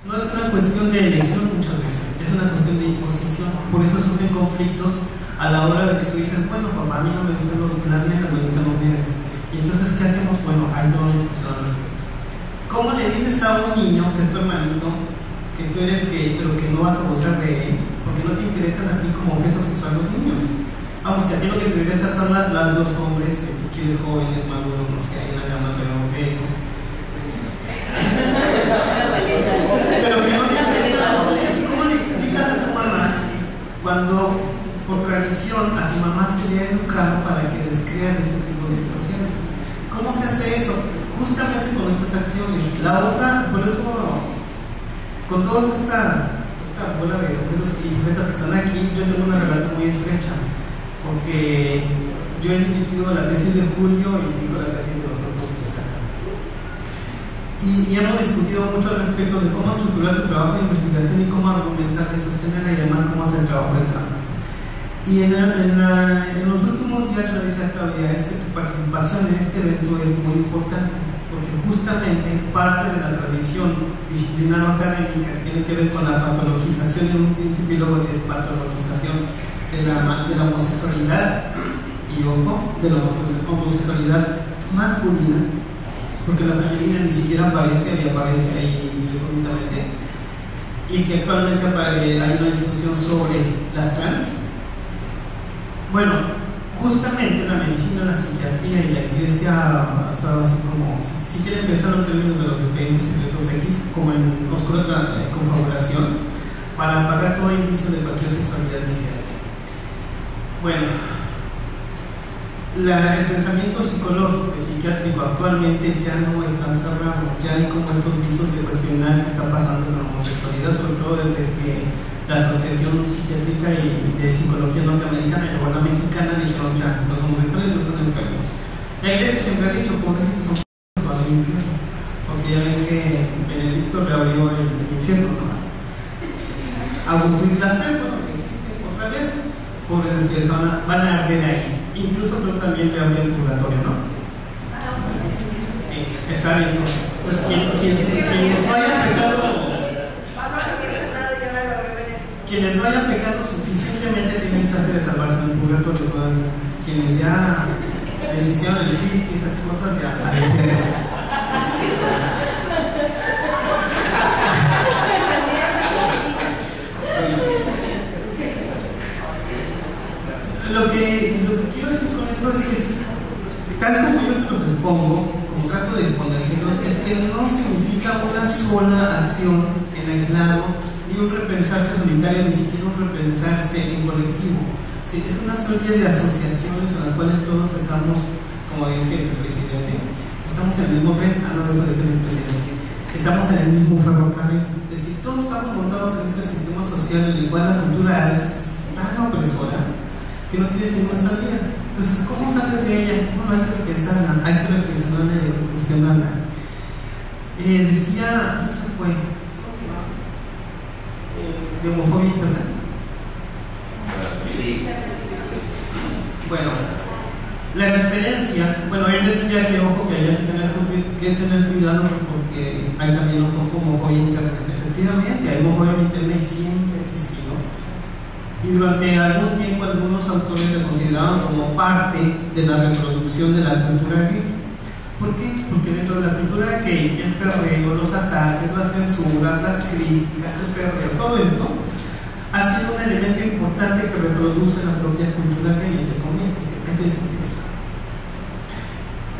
No es una cuestión de elección muchas veces, es una cuestión de imposición. Por eso surgen conflictos a la hora de que tú dices, bueno, papá, a mí no me gustan las nenas, me gustan los nenes. Y entonces, ¿qué hacemos? Bueno, hay toda una discusión al respecto. ¿Cómo le dices a un niño que es tu hermanito que tú eres gay, pero que no vas a abusar de él, porque no te interesan a ti como objeto sexual los niños? Vamos, que a ti lo que te interesa son los hombres, tú quieres jóvenes, maduros, no sé, hay una gama alrededor de eso. Pero que no te interesa, ¿cómo le explicas a tu mamá cuando por tradición a tu mamá se le ha educado para que descrean este tipo de expresiones? ¿Cómo se hace eso? Justamente con estas acciones. La otra, por eso, con toda esta bola de sujetos y sujetas que están aquí, yo tengo una relación muy estrecha, porque yo he dirigido la tesis de Julio y dirijo la tesis de los otros tres acá. Y hemos discutido mucho al respecto de cómo estructurar su trabajo de investigación y cómo argumentarla y sostenerla, y además cómo hacer el trabajo de campo. Y en los últimos días me decía Claudia, es que tu participación en este evento es muy importante, porque justamente parte de la tradición disciplinar o académica que tiene que ver con la patologización en un principio y luego despatologización de la homosexualidad, y ojo, de la homosexualidad masculina, porque la femenina ni siquiera aparece ahí recónditamente, y que actualmente hay una discusión sobre las trans. Bueno, justamente la medicina, la psiquiatría y la iglesia ha estado así como, si quieren pensar en términos de los expedientes secretos X, como en oscura confabulación, para apagar todo indicio de cualquier sexualidad disidente. Bueno, el pensamiento psicológico y psiquiátrico actualmente ya no es tan cerrado, ya hay como estos visos de cuestionar qué está pasando con la homosexualidad, sobre todo desde que la Asociación Psiquiátrica y de Psicología Norteamericana y luego la mexicana dijeron ya, los homosexuales no están enfermos. La iglesia siempre ha dicho, pobrecitos son van al infierno, porque ya ven que Benedicto reabrió el infierno, ¿no? Agustín Lacer, bueno, que existe otra vez, pobres que van a arder ahí. Incluso creo reabrir el purgatorio, ¿no? Sí, está bien. Pues quienes no hayan pecado suficientemente tienen chance de salvarse en el purgatorio todavía. Quienes ya les hicieron el fist y esas cosas, ya al infierno. Lo que quiero decir con esto es que, tal como yo se los expongo, como trato de exponérselos, es que no significa una sola acción en aislado, ni un repensarse solitario, ni siquiera un repensarse en colectivo. Sí, es una serie de asociaciones en las cuales todos estamos, como dice el presidente, estamos en el mismo tren, no eso decía el presidente, estamos en el mismo ferrocarril. Es decir, todos estamos montados en este sistema social en el cual la cultura a veces es tan opresora que no tienes ninguna salida. Entonces, ¿cómo sales de ella? Bueno, hay que repensarla, hay que reflexionarla y hay que cuestionarla. Decía, ¿qué se fue? De homofobia interna. Bueno, la diferencia, bueno, él decía que ojo, que había que tener cuidado porque hay también homofobia interna. Efectivamente, hay homofobia interna y siempre ha existido. Y durante algún tiempo algunos autores lo consideraban como parte de la reproducción de la cultura gay. ¿Por qué? Porque dentro de la cultura gay, el perreo, los ataques, las censuras, las críticas, el perreo, todo esto ha sido un elemento importante que reproduce la propia cultura gay, entre comillas, porque hay que discutir eso.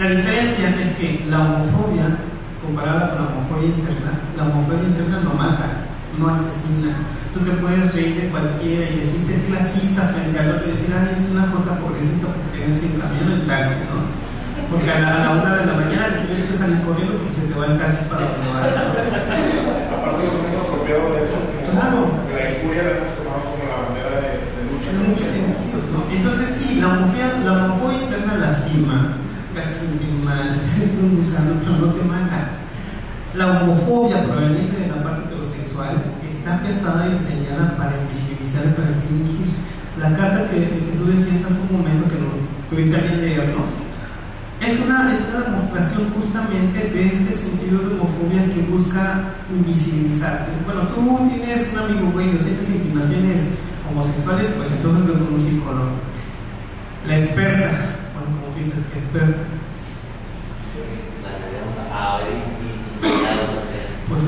La diferencia es que la homofobia, comparada con la homofobia interna no mata, no asesina. Tú te puedes reír de cualquiera y decir, ser clasista frente al otro y decir, ay, es una jota pobrecita porque tienes en camión el taxi, ¿no? Porque a la 1 de la mañana te tienes que salir corriendo porque se te va el taxi para probar. Aparte nos hemos apropiado de eso. Claro. La injuria la hemos tomado como la bandera de lucha. En muchos sentidos, ¿no? Entonces sí, la homofobia interna lastima, te hace sentir mal, te sientes un gusano, pero no te mata. La homofobia proveniente de la parte heterosexual está pensada y diseñada para invisibilizar y para restringir. La carta que tú decías hace un momento que no tuviste a bien leernos, es una demostración justamente de este sentido de homofobia que busca invisibilizar. Dice, bueno, tú tienes un amigo güey, no sientes inclinaciones homosexuales, pues entonces ve con un psicólogo. La experta, bueno, como dices que experta, pues a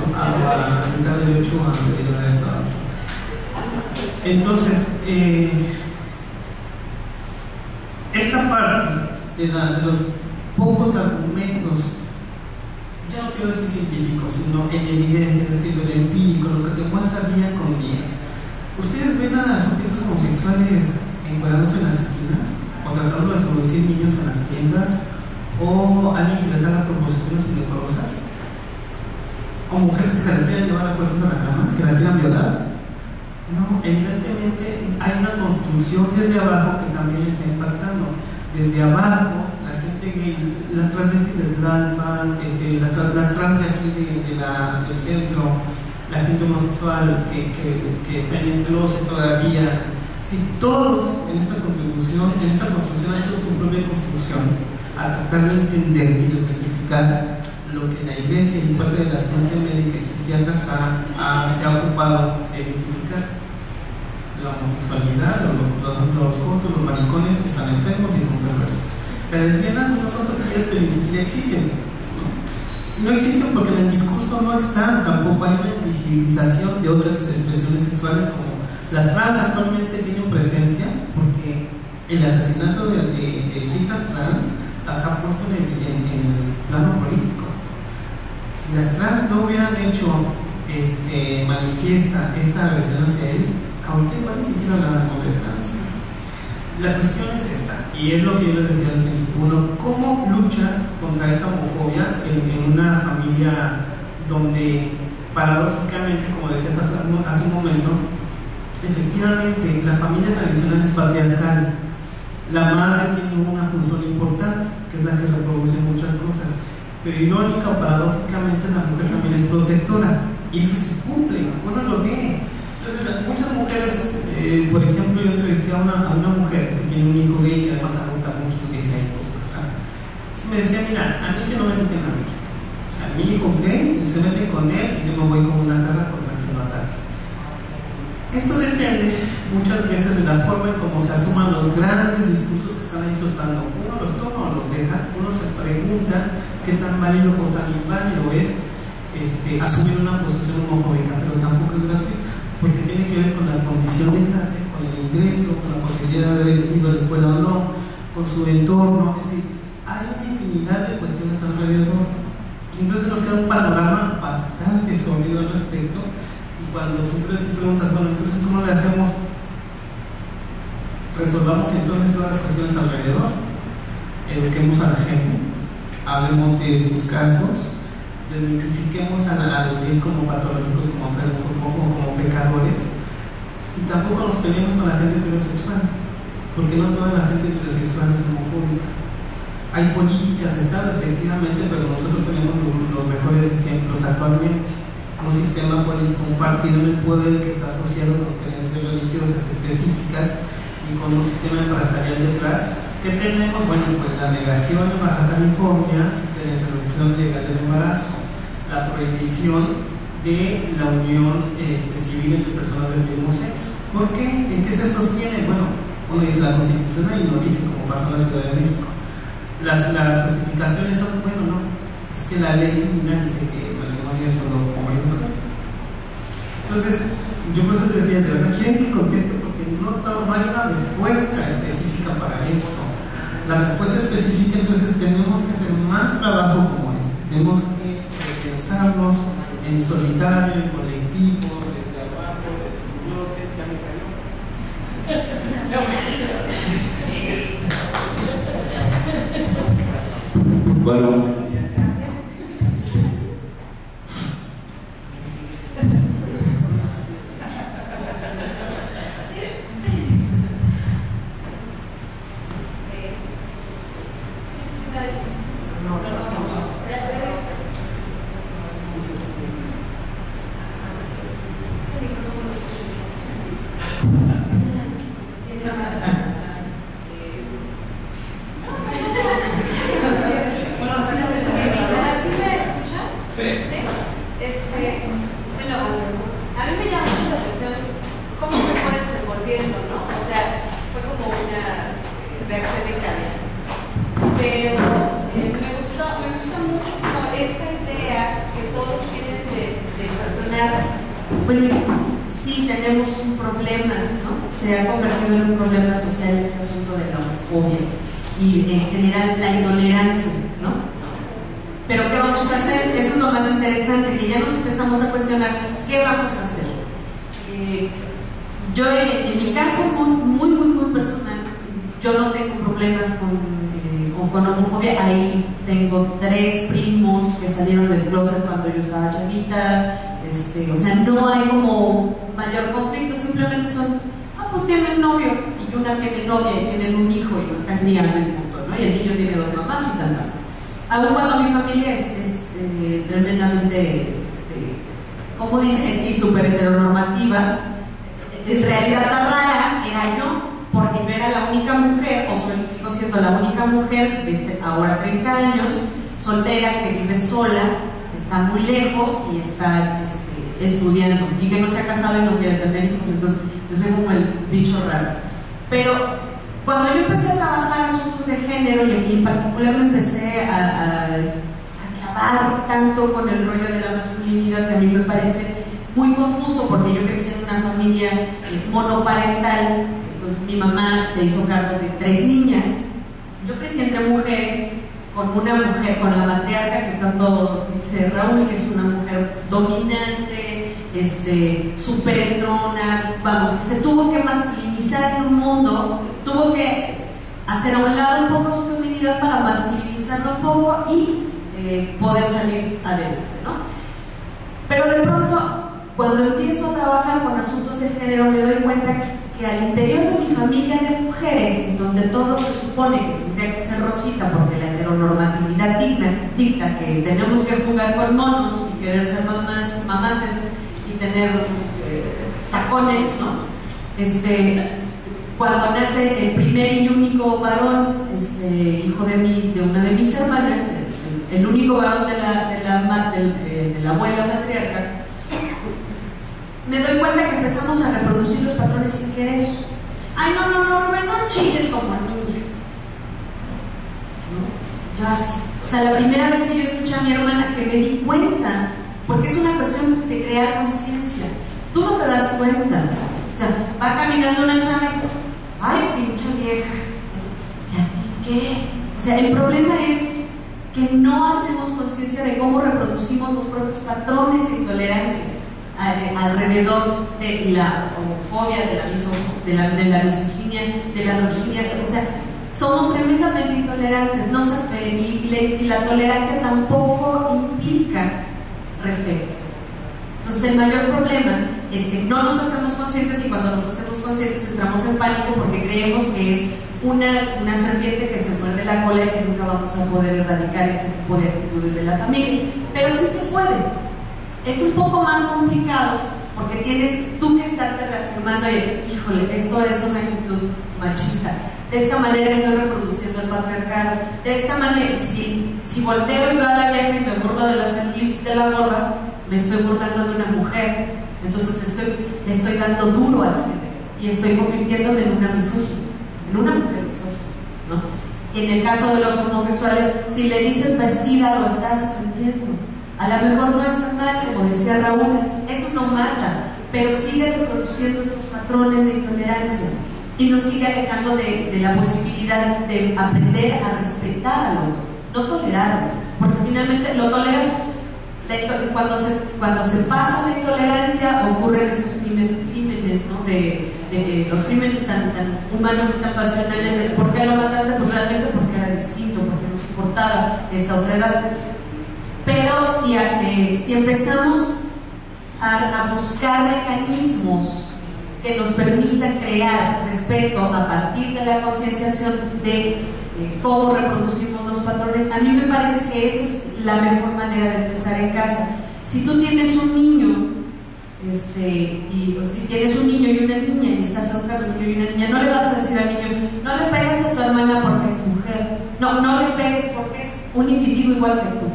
mitad de 8 años de haber estado aquí. Entonces, esta parte de los pocos argumentos, ya no quiero decir científicos, sino en evidencia, es decir, lo empírico, lo que te muestra día con día. ¿Ustedes ven a sujetos homosexuales encuadrados en las esquinas? ¿O tratando de seducir niños en las tiendas? ¿O alguien que les haga proposiciones indecorosas? ¿O mujeres que se las quieran llevar a fuerzas a la cama? ¿Que las quieran violar? No, evidentemente hay una construcción desde abajo que también está impactando. Desde abajo, la gente gay, las transvestis de Tlalpan, las trans de aquí del centro, la gente homosexual que está en el closet todavía, sí, todos en esta contribución, en esta construcción han hecho su propia construcción a tratar de entender y desmitificar lo que la iglesia y parte de la ciencia médica y psiquiatras se ha ocupado de identificar. La homosexualidad, los jotos, los maricones están enfermos y son perversos. Las lesbianas no son tortillas que ni siquiera existen. No existen porque en el discurso no están, tampoco hay una invisibilización de otras expresiones sexuales como las trans actualmente tienen presencia porque el asesinato de chicas trans las ha puesto en el plano político. Si las trans no hubieran hecho manifiesta esta agresión hacia ellos, ahorita igual ni siquiera hablamos de trans. La cuestión es esta, y es lo que yo les decía al principio. Uno, ¿cómo luchas contra esta homofobia en una familia donde paradójicamente, como decías hace un momento, efectivamente la familia tradicional es patriarcal? La madre tiene una función importante, que es la que reproduce muchas cosas, pero irónica o paradójicamente la mujer también es protectora, y eso se cumple, uno lo ve. Entonces, muchas mujeres, por ejemplo, yo entrevisté a una mujer que tiene un hijo gay que además adopta muchos gays ahí por su casa. Entonces me decía, mira, a mí que no me toquen a mi hijo. O sea, mi hijo gay se mete con él y yo me voy con una garra contra quien lo ataque. Esto depende muchas veces de la forma en cómo se asuman los grandes discursos que están ahí flotando. Uno los toma o los deja, uno se pregunta qué tan válido o tan inválido es asumir una posición homofóbica, pero tampoco es gratuita, porque tiene que ver con la condición de clase, con el ingreso, con la posibilidad de haber ido a la escuela o no, con su entorno. Es decir, hay una infinidad de cuestiones alrededor, y entonces nos queda un panorama bastante sólido al respecto. Y cuando tú preguntas, bueno, entonces ¿cómo le hacemos? Resolvamos entonces todas las cuestiones alrededor, eduquemos a la gente, hablemos de estos casos, desmitifiquemos a los gays como patológicos, como enfermos o como pecadores, y tampoco nos peleemos con la gente heterosexual, porque no toda la gente heterosexual es homofóbica. Hay políticas de Estado, efectivamente, pero nosotros tenemos los mejores ejemplos actualmente. Un sistema político, un partido en el poder que está asociado con creencias religiosas específicas y con un sistema empresarial detrás. ¿Qué tenemos? Bueno, pues la negación en Baja California de la interrupción legal del embarazo, la prohibición de la unión civil entre personas del mismo sexo. ¿Por qué? ¿En qué se sostiene? Bueno, uno dice la Constitución y no dice, como pasó en la Ciudad de México. Las justificaciones son, bueno, no, es que la ley divina dice que el matrimonio es solo hombre y mujer. Entonces, yo por eso les decía, de verdad, quieren que conteste porque no hay una respuesta específica para esto. La respuesta específica, entonces, tenemos que hacer más trabajo como este. Tenemos que pensarnos en solitario, en colectivo, desde abajo, yo sé, ya me cayó. Bueno. bueno, sí tenemos un problema, ¿no? Se ha convertido en un problema social este asunto de la homofobia y en general la intolerancia, ¿no? Pero ¿qué vamos a hacer? Eso es lo más interesante, que ya nos empezamos a cuestionar ¿qué vamos a hacer? Yo en mi caso muy personal, yo no tengo problemas con homofobia. Ahí tengo 3 primos que salieron del closet cuando yo estaba chavita, o sea, no hay como mayor conflicto, simplemente son, pues tienen novio, y una tiene novia y tienen un hijo y lo están criando y punto, ¿no? Y el niño tiene 2 mamás y tal. Aún cuando mi familia es tremendamente, ¿cómo dice? Sí, súper heteronormativa, en realidad la rara era yo, porque yo era la única mujer, o sigo siendo la única mujer de ahora 30 años, soltera, que vive sola, está muy lejos y está estudiando, y que no se ha casado y no quiere tener hijos. Entonces yo soy como el bicho raro. Pero cuando yo empecé a trabajar asuntos de género, y en particular me empecé a clavar tanto con el rollo de la masculinidad, que a mí me parece muy confuso, porque yo crecí en una familia monoparental. Entonces mi mamá se hizo cargo de 3 niñas. Yo crecí entre mujeres, con una mujer, con la matriarca que tanto dice Raúl, que es una mujer dominante, súper entrona, vamos, que se tuvo que masculinizar en un mundo, tuvo que hacer a un lado un poco su feminidad para masculinizarlo un poco y poder salir adelante, ¿no? Pero de pronto, cuando empiezo a trabajar con asuntos de género, me doy cuenta que al interior de mi familia de mujeres, en donde todo se supone que tendría que ser rosita, porque la heteronormatividad dicta que tenemos que jugar con monos y querer ser mamaces y tener tacones, ¿no? Cuando nace el primer y único varón, hijo de una de mis hermanas, el único varón de la abuela matriarca, me doy cuenta que empezamos a reproducir los patrones sin querer. Ay, no, Rubén, no chilles como niña, ¿no? Yo así, o sea, la primera vez que yo escuché a mi hermana, que me di cuenta, porque es una cuestión de crear conciencia. Tú no te das cuenta, o sea, va caminando una chava y, ay, pinche vieja, ¿y a ti qué? O sea, el problema es que no hacemos conciencia de cómo reproducimos los propios patrones de intolerancia alrededor de la homofobia, de la misoginia, de la androginia. O sea, somos tremendamente intolerantes, ¿no? Y la tolerancia tampoco implica respeto. Entonces el mayor problema es que no nos hacemos conscientes, y cuando nos hacemos conscientes entramos en pánico porque creemos que es una serpiente que se muerde la cola y que nunca vamos a poder erradicar este tipo de actitudes de la familia. Pero sí se puede. Es un poco más complicado porque tienes tú que estarte reafirmando y, híjole, esto es una actitud machista. De esta manera estoy reproduciendo el patriarcado. De esta manera, si volteo y veo a la vieja y me burlo de las celulitis de la gorda, me estoy burlando de una mujer. Entonces le estoy dando duro al género y estoy convirtiéndome en una misógina, en una mujer misógina, ¿no? En el caso de los homosexuales, si le dices vestida, lo estás ofendiendo. A lo mejor no está mal, como decía Raúl, eso no mata, pero sigue reproduciendo estos patrones de intolerancia y nos sigue alejando de la posibilidad de aprender a respetar al otro, no tolerarlo, porque finalmente lo toleras. Cuando se pasa la intolerancia, ocurren estos crímenes, ¿no? De los crímenes tan humanos y tan pasionales de ¿por qué lo mataste? Pues realmente porque era distinto, porque no soportaba esta otra edad. Pero si empezamos a buscar mecanismos que nos permitan crear respeto a partir de la concienciación de cómo reproducimos los patrones, a mí me parece que esa es la mejor manera de empezar en casa. Si tú tienes un niño, o si tienes un niño y una niña y estás educando a un niño y una niña, no le vas a decir al niño, no le pegues a tu hermana porque es mujer, no le pegues porque es un individuo igual que tú.